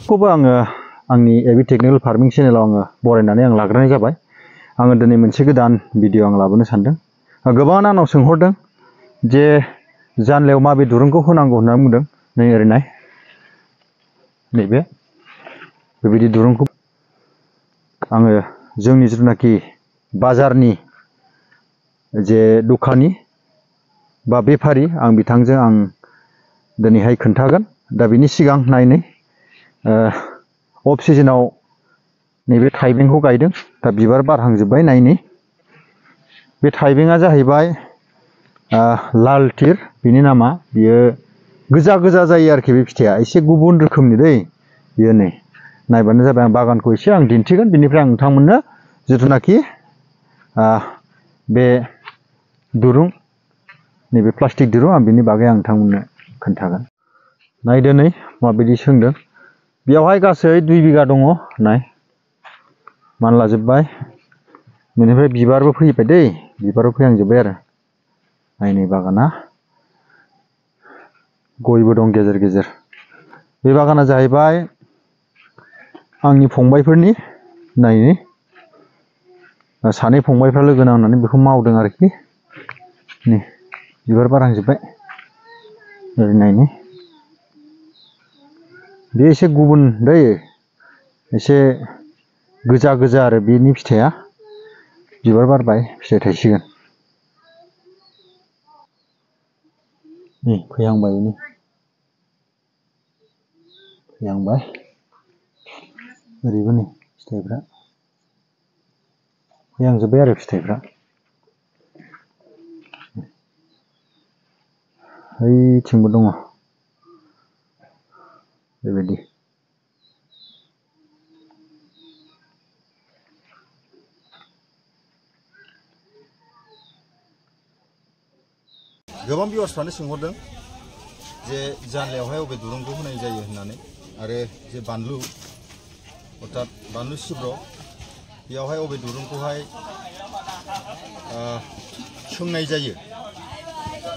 खौबो आङो आंनि एबि टेक्निकेल फार्मिं चेनेलाव आङो बरायनानै आं लाग्रोनाय जाबाय। आङो दिनै मोनसे गोदान भिडिअ आं लाबोनो सानदों। गोबाङानो आंनाव सोंहरदों जे जानलायाव माबे दुरुंखौ होनांगौ होनना बुंदों। नै ओरैनाय नैबे बेबायदि दुरुंखौ आङो जोंनि जिथुनाखि बाजारनि जे दखानि बा बेफारि आं बिथांजों आं दिनैहाय खोन्थागोन। दा बिनि सिगां नायनै अफ सिजोनाव नैबे थाइबेंखौ गायदों। दा बिबार बारहांजोब्बाय नायनै बे थाइबेंआ जाहैबाय लाल टिर बिनि नामा। बियो गोजा गोजा जायो आरोखि बे फिथाइया एसे गुबुन रोखोमनि दै बियो नै नायबानो जाबाय। आं बागानखौ एसे आं दिन्थिगोन बिनिफ्राय आं नोंथांमोननो जिथुनाखि बे दुरुं नैबे प्लास्टिक दिरुं आं बिनि बागै आं नोंथांमोननो खोन्थागोन। नायदो नै माबायदि सोंदों। बेयावहाय गासै 2 बिगा दङ। नाय मानलाजोब्बाय। बेनिफ्राय बिबारबो फैबाय दै बिबारबो फैहांजोब्बाय आरो नायनै बागाना। गयबो दं गेजेर गेजेर। बे बागाना जाहैबाय आंनि फंबायफोरनि। नायनै सानै फंबायफ्रा लोगो नांनानै बेखौ मावदों आरोखि। नै बिबार बारहांजोब्बाय। ओरै नायनै बे एसे गुबुन दै एसे गोजा गोजा आरो बेनि फिथाइया। बिबार बारबाय फिथाइ थायसिगोन। नै फैहांबाय नै फैहांबाय। ओरैबो नै फिथाइफ्रा फैहांजोब्बाय आरो फिथाइफ्रा। ओइथिंबो दङ बेबायदि। गोबां भिउवार्सफ्रानो सोंहरदों जे जानलायावहाय अबे दुरुंखौ होनाय जायो होननानै। आरो जे बानलु अर्थात बानलु सिब्र' बेयावहाय अबे दुरुंखौहाय सोंनाय जायो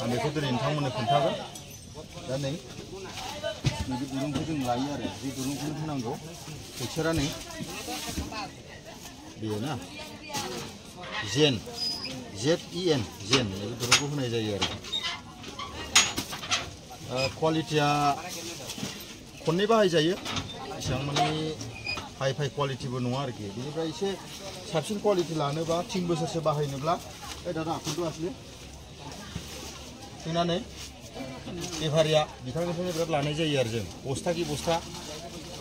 आं बेखौ दिनै नोंथांमोननो खोन्थागोन। दा नै नैबे दुरुंखौ जों लायो आरो बे दुरुंखौ होनांगौ। टेक्सारा नै बेयो ना जेन ZEN जेन नैबे दुरुंखौ होनाय जायो आरो। क्वालिटिया खननै बाहायजायो। एसेबां माने हाइ फाइ क्वालिटिबो नङा आरोखि। बेनिफ्राय एसे साबसिन क्वालिटि लानोबा 3 बोसोरसो बाहायनोब्ला दादा आखुखौ आसले फैनानै बेफारिया बिथांनिफ्रायनो बिराद लानाय जायो आरो जों बस्ता कि बस्ता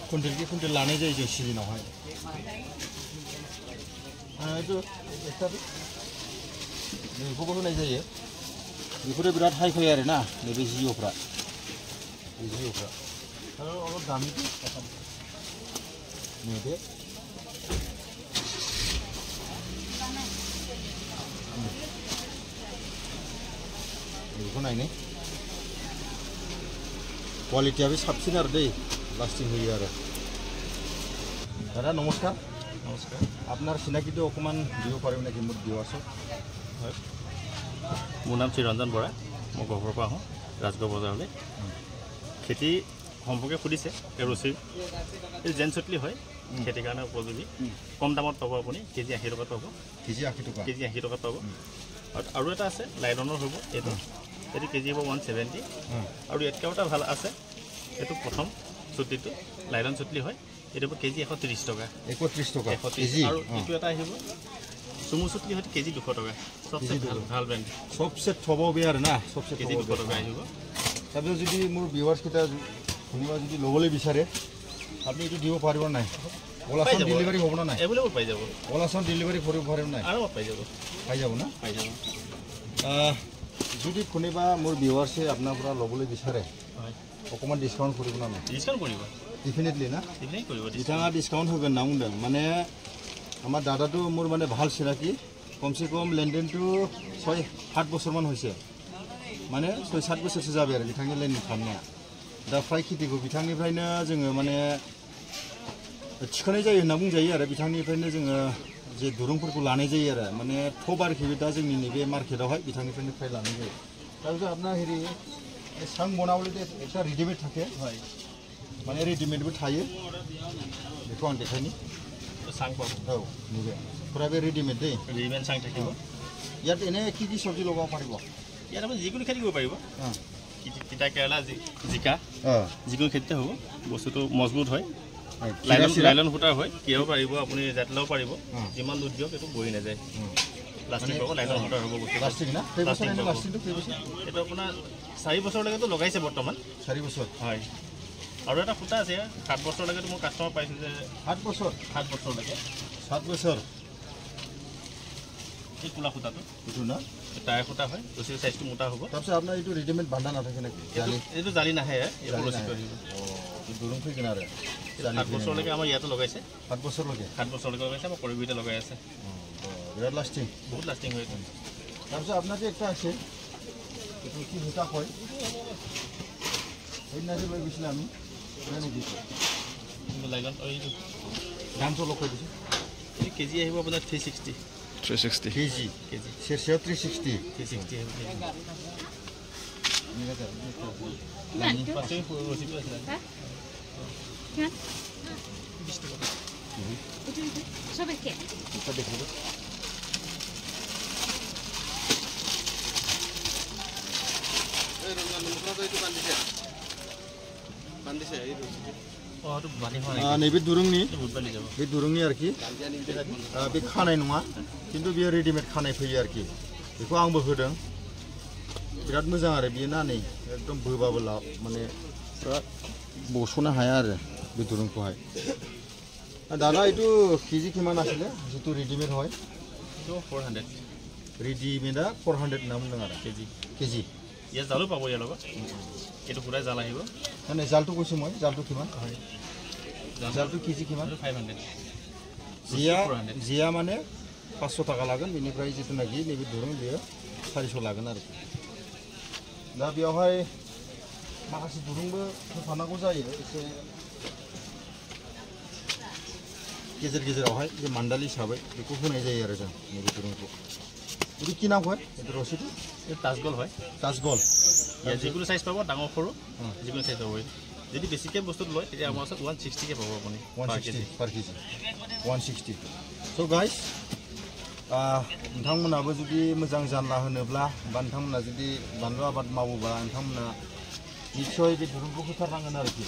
कुइन्टेल कि कुइन्टेल लानाय जायो जों सिजनावहाय। बेखौबो होनाय जायो। बेफोरो बिराद हाइ फाइ आरो ना नैबे जिअ'फ्रा अलप दामि नैबे बेखौ नायनो क्वालिटिया बे साबसिन आरो दै लास्टिं होयो आरो। दादा नमस्कार। নমস্কাৰ। আপনাৰ চিনাকিটো অকমান দিব পাৰিব নেকি মোক দিবাচোন। হয় মোৰ নাম চিৰঞ্জন বৰা। মই গহপুৰৰ পৰা আহোঁ ৰাজগড় বজাৰলৈ। খেতি সম্পৰ্কে সুধিছে কেৰচিন এই জেন চটলি হয় খেতিৰ কাৰণে উপযোগী। কম দামত পাব আপুনি কেজি 80 টকাত পাব। কেজি 80 টকা পাব। আৰু এটা আছে লাইলনৰ হ'ব এইটো কেজি হ'ব 170। আৰু ইয়াতকৈ এটা ভাল আছে এইটো প্ৰথম চুটলিটো লাইলন চুটলি হয়। এইটো কেজি 130 টকা। 130 টকা কেজি। আৰু এইটো এটা আহিব চুমু চুটলি হয় কেজি 200 টকা। সবচেয়ে ভাল ব্ৰেণ্ড সবচেয়ে থববে আৰু না সবচেয়ে কেজি 200 টকা আহিব। তাৰপিছত যদি মোৰ ভিউৱাৰ্ছ কেইটা কোনোবা যদি ল'বলৈ বিচাৰে আপুনি এইটো দিব পাৰিব নাই? অলাচন ডেলিভাৰী হ'ব না নাই? এভেইলেবল পাই যাব। অলাচন ডেলিভাৰী কৰিব পাৰিব নাই? আৰামত পাই যাব। পাই যাব না? পাই যাব। যদি কোনোবা মোৰ ভিউৱাৰ্ছে আপোনাৰ পৰা ল'বলৈ বিচাৰে হয় অকণমান ডিছকাউণ্ট কৰিব না নাই? ডিছকাউণ্ট কৰিব। ডেফিনেটলি না ডিফিনেটলি কৰিব। বিথাঙা ডিছকাউণ্ট होगोन होनना बुंदों। মানে আমাৰ দাদাটো মোৰ মানে ভাল চিনাকি। কমচে কম লেনদেনটো 6-7 বছৰমান হৈছে। মানে 6-7 बोसोरसो जाबाय आरो बिथांनि लेनदेन खालामनाया। दा फ्राय खेथिखौ बिथांनिफ्रायनो जोङो माने थिखानाय जायो होनना बुंजायो आरो बिथांनिफ्रायनो जोङो जे दुरुंफोरखौ लानाय जायो आरो माने टप आरोखि दा जोंनि नैबे मार्केटावहाय बिथांनिफ्रायनो फ्राय लानाय जायो। তাৰপিছত আপোনাৰ হেৰি सां बनाबोले एक रेडिमेड थाके माने रेडिमेडबो थायो बेखौ आं देखायनि सां पाबो औ नैबे पुरा बे रेडिमेड दे रेडिमेड सां থাকিব ইয়াত এনে কি কি সবজি লগাব পাৰিব ইয়াত আপুনি যিকোনো খেতি কৰিব পাৰিব তিতা কেৰেলা জিকা যিকোনো খেতিতে হ'ব বস্তুটো মজবুত হয় লাইলন সূতাৰ হয় কিয়ও পাৰিব আপুনি জাতলাও পাৰিব যিমান দুধ দিয়ক এইটো বহি নাযায় প্লাষ্টিক পাব লাইলন সূতাৰ হ'ব বস্তু প্লাষ্টিক না প্লাষ্টিকটো এইটো আপোনাৰ 4 বছৰলৈকেতো লগাইছে বৰ্তমান 4 বছৰ হয় আৰু এটা সূতা আছে 7 বছৰলৈকে মোৰ কাষ্টমাৰ পাইছে যে 7 বছৰলৈকে 7 বছৰ এই কোলা সূতাটো এইটো না টায়াৰ সূতা হয় ৰছীৰ সাইজটো মোটা হ'ব তাৰপিছত আপোনাৰ এইটো ৰেডিমেড বান্ধা নাথাকে নেকি জালি এইটো জালি নাহে এইটো ৰছী কৰি দিব এই দুৰং ফি কিনাৰে 7 বছৰলৈকে আমাৰ ইয়াতে লগাইছে 7 বছৰলৈকে লগাইছে আমাৰ কৰিবিতে লগাই আছে বিৰাট লাষ্টিং বহুত লাষ্টিং হয় তাৰপিছত আপোনাৰ যে একটা আছে এইটো কি সূতা হয় সেইদিনা যে লৈ গৈছিলে আমি লাইলন এইটো দামটো লগ কৰি দিছোঁ এই কেজি আহিব আপোনাৰ 360 কেজি সেরসেও 360 পাশে রসিদ আছে হ্যাঁ 20 টাকা সবে কে এটা দেখো এই রমজান মুখরা তো একটু বান্দিছে এই রসিদ और बानी होना नहीं भी दुरुंगनी बे दुरुंगनी आरकी बे खानाय नङा किन्तु बियो रेडिमेड खानाय फैयो आरकी बेखौ आंबो होदों बिराद मोजां आरो बियो नानै एकदम बोबाबो माने पुरा बसनो हाया आरो बे दुरुंखौहाय दादा एटु केजि किमान आছিলে जितु रेडिमेड হয় तो 400 रेडिमेडा 400 नाम दं आरो केजि या जालु पाबो या লগত एटु पुरा जाल আহিব মানে জালটো কৈছো মই জালটো কিমান হয় জালটো কেজি কিমান 500 জিয়া মানে 500 টাকা लागोन बेनिफ्राय जितु नागि नैबे दुरुं बियो 400 लागोन आरो दा बेयावहाय माखासे दुरुंबो होफानांगौ जायो एसे गेजेरावहाय जे मान्दाल हिसाबै बेखौ होनाय जायो आरो जों नैबे दुरुंखौ এটো কি নাম হয় এটো রসিটো এ তাজগল হয় তাজগল ইয়া যেগুলো সাইজ পাবো ডাঙৰ সৰু যেগুলো সাইজ হয় যদি বেছিকে বস্তু লয় তেতিয়া আমাৰ আছে 160 কে পাব আপুনি 160 পার কেজি 160 সো গাইস नोंथांमोनाबो जुदि मोजां जानला होनोब्ला बा नोंथांमोना जुदि बानलु आबाद मावोबा नोंथांमोना निश्चय बे दुरुंखौ होथारनांगोन आरोखि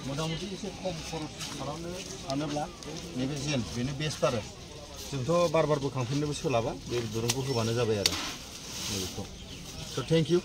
मथा-मथि एसे खम खरस खालामनो सानोब्ला नैबे जेन बेनो बेस्ट आरो जोंथ' बार बोखांफिननोबो सोलाबा बे दुरुंखौ होबानो जाबाय आरो नैबेखौ स' थेंक इउ